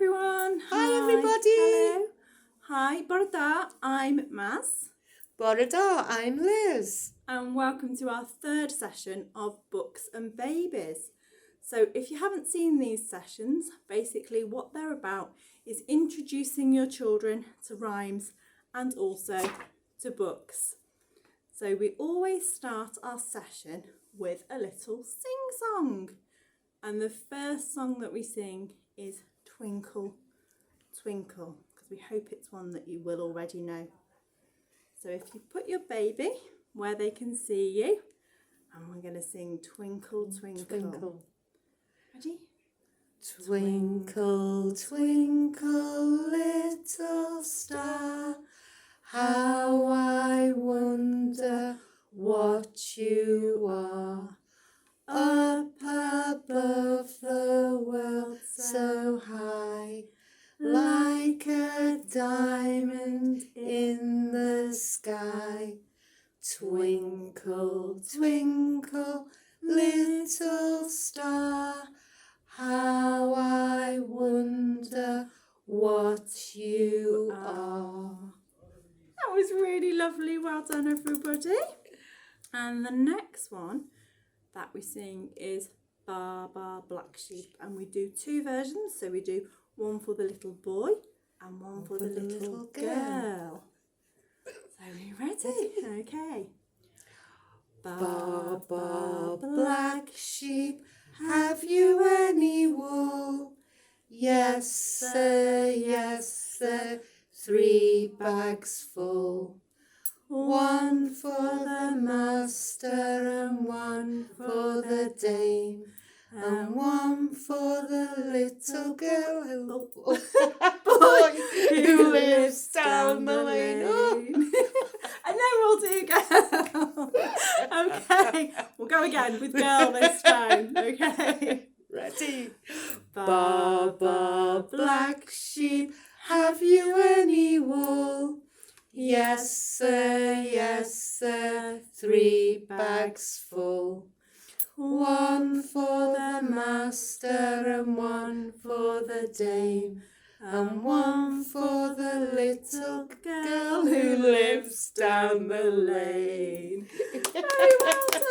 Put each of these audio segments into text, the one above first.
everyone. Hi everybody. Hello. Hi, bore da, I'm Maz. Bore da, I'm Liz. And welcome to our third session of Books and Babies. So if you haven't seen these sessions, basically what they're about is introducing your children to rhymes and also to books. So we always start our session with a little sing-song. And the first song that we sing is Twinkle, Twinkle, because we hope it's one that you will already know. So if you put your baby where they can see you, and we're going to sing Twinkle, Twinkle. Twinkle. Ready? Twinkle, twinkle, little star, how I wonder what you are. Up above the world so high, like a diamond in the sky. Twinkle, twinkle, little star, how I wonder what you are. That was really lovely. Well done, everybody. And the next one that we sing is Baba Black Sheep, and we do two versions. So we do one for the little boy and one for the little girl. So are you ready? Okay. Baba Black Sheep, have you any wool? Yes, sir, 3 bags full. 1 for the master and 1 for the dame, and 1 for the little girl boy who lives down the lane. Oh. And then we'll do girl. Okay, we'll go again with girl this time. Okay. Ready? Baba Black Sheep, have you any wool? Yes, sir, 3 bags full. 1 for the master and 1 for the dame, and 1 for the little girl who lives down the lane. Very well done.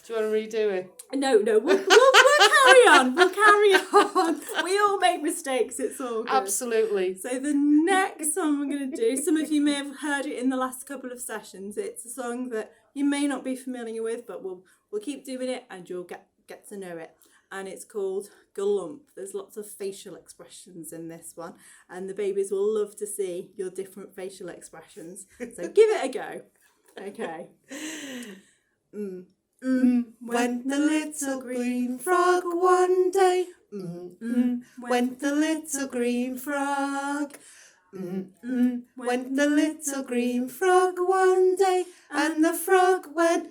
Do you want to redo it? No, we'll carry on. We'll carry on. We all make mistakes. It's all good. Absolutely. So the next song we're going to do, some of you may have heard it in the last couple of sessions. It's a song that you may not be familiar with, but we'll keep doing it and you'll get to know it. And it's called Galump. There's lots of facial expressions in this one, and the babies will love to see your different facial expressions. So give it a go. Okay. Went the little green frog one day. Went the little green frog. Went the little green frog one day, and the frog went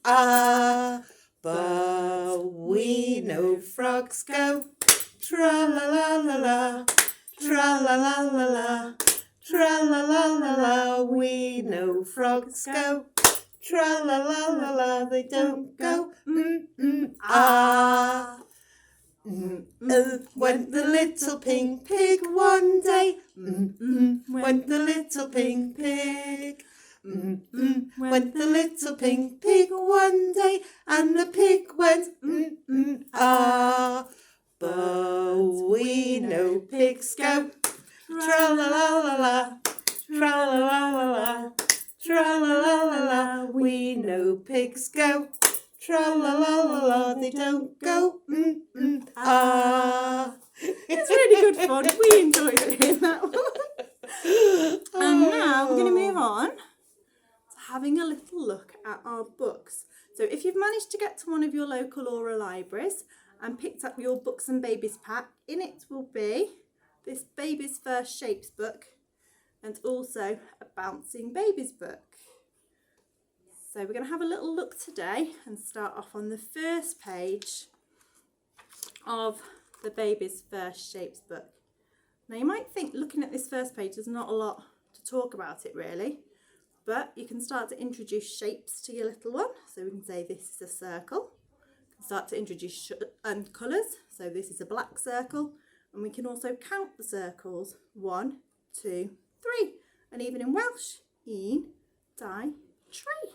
ah. But we know frogs go tra-la-la-la-la, tra-la-la-la-la, tra-la-la-la-la. We know frogs go tra-la-la-la-la. They don't go ah. Went the little pink pig one day. Went the little pink pig. Went the little pink pig one day, and the pig went ah. But we know pigs go tra-la-la-la-la, tra-la-la-la-la, tra-la-la-la-la. We know pigs go tra-la-la-la-la. They don't go ah. It's really good fun. We enjoyed doing that one. And now we're going to move on to having a little look at our books. So if you've managed to get to one of your local Aura libraries and picked up your Books and Babies pack, in it will be this Baby's First Shapes book and also a Bouncing Babies book. So we're going to have a little look today and start off on the first page of the Baby's First Shapes book. Now you might think looking at this first page there's not a lot to talk about it really, but you can start to introduce shapes to your little one. So we can say this is a circle. You can start to introduce colours. So this is a black circle And we can also count the circles. 1, 2, 3. And even in Welsh, un, dau, tri.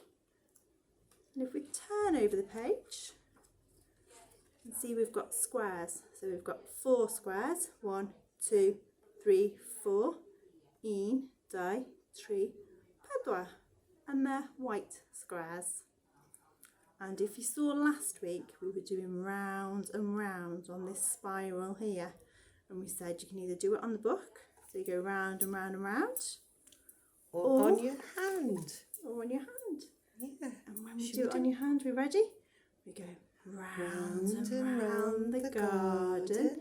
And if we turn over the page, you can see we've got squares. So we've got 4 squares. 1, 2, 3, 4. Un, dau, tri, pedwar. And they're white squares. And if you saw last week, we were doing round and round on this spiral here. And we said you can either do it on the book, so you go round and round and round. Or on your hand. Or on your hand. Yeah. And when we do it on your hand, we ready? We go round and round the garden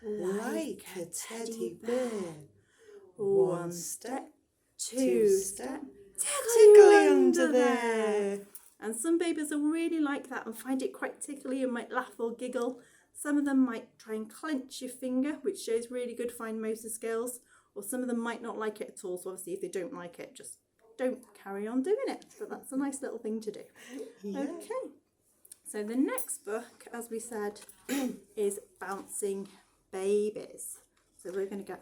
like a teddy bear. 1 step, 2 step, tickly under there. And some babies will really like that and find it quite tickly and might laugh or giggle. Some of them might try and clench your finger, which shows really good fine motor skills. Or some of them might not like it at all. So obviously if they don't like it, just don't carry on doing it. But that's a nice little thing to do. Yeah. Okay. So the next book, as we said, is Bouncing Babies. So we're going to get,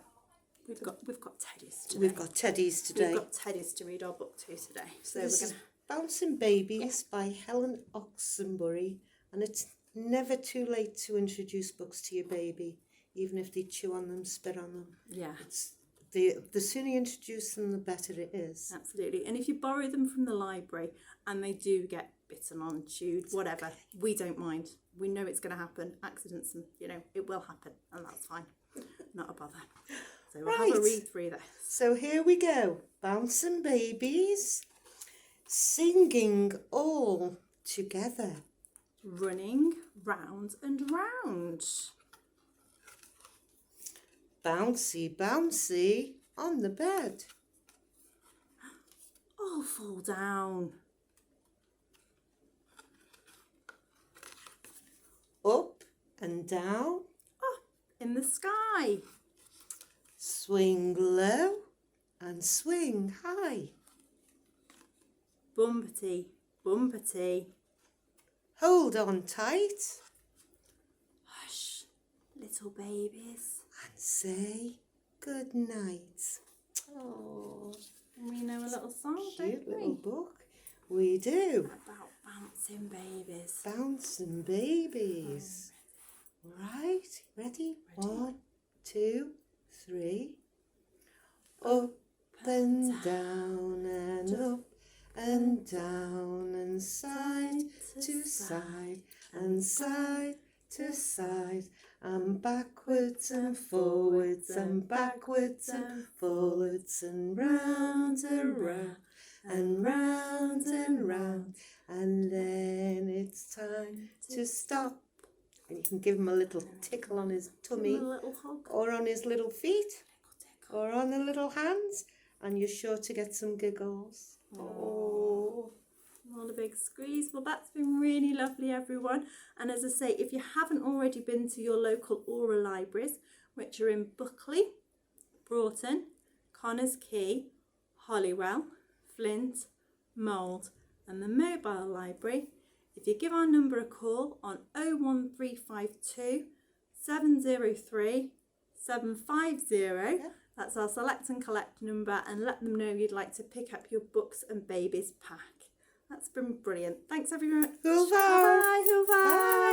we've got teddies today. We've got teddies today. We've got teddies to read our book to today. So this we're is going to... Bouncing Babies by Helen Oxenbury, and it's never too late to introduce books to your baby, even if they chew on them, spit on them. Yeah. The sooner you introduce them, the better it is. Absolutely. And if you borrow them from the library and they do get bitten on, chewed, whatever, we don't mind. We know it's going to happen. Accidents, it will happen, and that's fine. Not a bother. So we'll have a read through this. So here we go. Bouncing Babies. Singing all together. Running round and round. Bouncy, bouncy on the bed. All fall down. Up and down. Up in the sky. Swing low and swing high. Bumpety, bumpety. Hold on tight. Hush, little babies. And say good night. Oh, We know a little song, cute don't we? little book. We do. About bouncing babies. Bouncing babies. Right, ready? 1, 2, 3. Up and down and up and down and side to side and side to side and backwards and forwards and backwards and forwards and round and round and round and round, and then it's time to stop. And you can give him a little tickle on his tummy, A little hug. or on his little feet, or on the little hands, and you're sure to get some giggles. Oh. All a big squeeze. Well, that's been really lovely, everyone. And as I say, if you haven't already been to your local Aura libraries, which are in Buckley, Broughton, Connors Quay, Holywell, Flint, Mould, and the mobile library, if you give our number a call on 01352 703 750, that's our select and collect number, and let them know you'd like to pick up your books and babies pack. That's been brilliant. Thanks everyone. Hurrah! Bye. Bye.